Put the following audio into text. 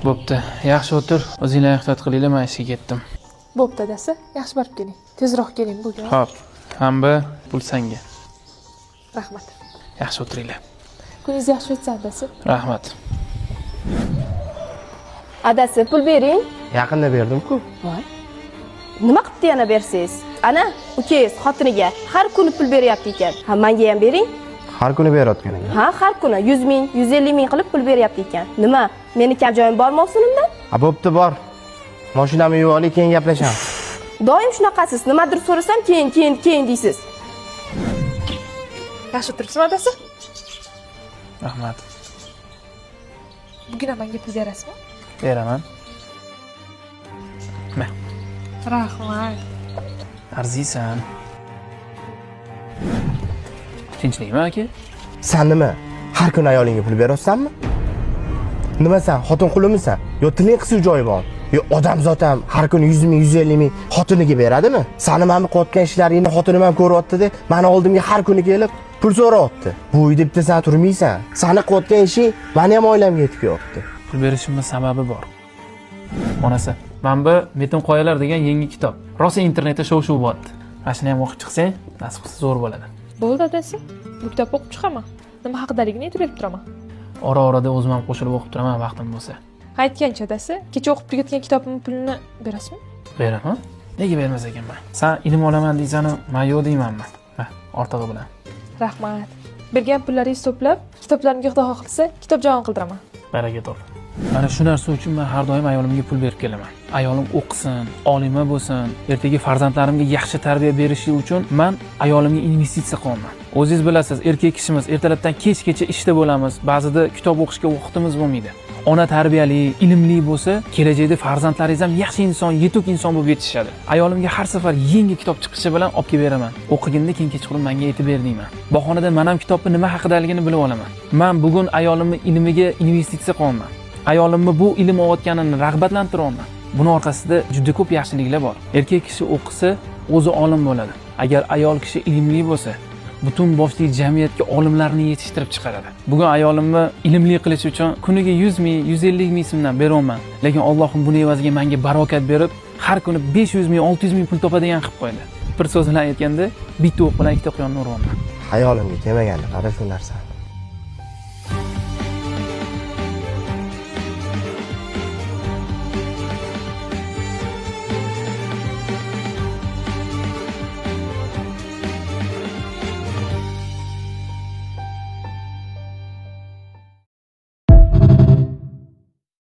Bo'pti. Yaxshi o'tir. O'zinglar ehtiyot qilinglar, men ishga ketdim. Bo'pti dadasi, yaxshi borib keling. Tezroq keling bugun. Xo'p. Hamma pul senga. Rahmat. Yaxshi o'tiringlar. Kuningiz yaxshi o'tsin dadasi. Rahmat. Adasi, pul bering. Yaqinda berdim-ku. Voy. Nima qilibdi yana bersangiz? Ana, ukangiz xotiniga har kuni pul beryapti ekan. Ha, menga ham bering. Har kuni berayotganing. Ha, har kuni 100 ming, 150 ming qilib pul beryapti ekan. Nima? Meni kam joyim bormi o'sinimda? Ha, bo'pti, bor. Mashinamni yuvib olay, keyin gaplashamiz. Doim shunaqasiz. Nimadir so'rasam, keyin deysiz. Yaxshi o'tiribsizmi dadasi? Rahmat. Bugun ham menga pul berasizmi? Beraman. Ma. Rahmat. Arziysan. Tinchlikmi aka? Sen nima? Har kuni ayolingga pul beryapsanmi? Nima sen, xotin qulimisan? Yo tiling qisiq joyi bor. Yo odamzot ham har kuni 100 ming, 150 ming xotiniga beradimi? Seni mana qilayotgan ishlaringni xotinim ham ko'ryapti-da, meni oldimga har kuni kelib pul so'rayapti. Bu uyda bitta sen turmaysan. Seni qilayotgan ishing meni ham oilamga yetib kelyapti. Pul berishimning sababi bor. Onasi, mana bu Metin qoyalar degan yangi kitob. Rosa internetda shov-shuv bo'lyapti. Mana shuni ham o'qib chiqsang, nasib qilsa zo'r bo'ladi. Bo'ldi dadasi. Bu kitobni o'qib chiqaman. Nima haqidaligini aytib berib turaman. Ora-orada o'zim ham qo'shilib o'qib turaman vaqtim bo'lsa. Aytgancha dadasi, kecha o'qib tugatgan kitobimning pulini berasizmi? Beraman. Nega bermas ekanman? Sen ilm olaman deysan-ku, men yo'q deymanmi? Ha, ortig'i bilan. Rahmat. Bergan pullaringizni to'plab, kitoblarimga xudo xohlasa, kitob javon qildiraman. Baraka top. Mana shu narsa uchun men har doim ayolimga pul berib kelaman. Ayolim o'qisin, olima bo'lsin, ertaga farzandlarimga yaxshi tarbiya berishi uchun men ayolimga investitsiya qilaman. O'zingiz bilasiz, erkak kishimiz ertalabdan kechgacha ishda bo'lamiz, ba'zida kitob o'qishga vaqtimiz bo'lmaydi. Ona tarbiyali, ilmli bo'lsa, kelajakda farzandlaringiz ham yaxshi inson, yetuk inson bo'lib yetishadi. Ayolimga har safar yangi kitob chiqishi bilan olib kelib beraman. O'qiganda keyin kechqurun menga aytib ber deyman. Bahonadan men ham kitobni nima haqidaligini bilib olaman. Men bugun ayolimni ilmiga investitsiya qilaman. Ayolimni bu ilm olayotganini rag'batlantiraman. Buni orqasida juda ko'p yaxshiliklar bor. Erkak kishi o'qisa, o'zi olim bo'ladi. Agar ayol kishi ilmli bo'lsa, butun boshli jamiyatga olimlarni yetishtirib chiqaradi. Bugun ayolimni ilmli qilish uchun kuniga 100 ming, 150 ming so'mdan beraman. Lekin Allohim buni evaziga menga barokat berib, har kuni 500 ming, 600 ming pul topadigan qilib qo'ydi. Bir so'z bilan aytganda, bitta o'q bilan ikkita quyonni uraman. Hayolimga kelmaganda qara shu narsa.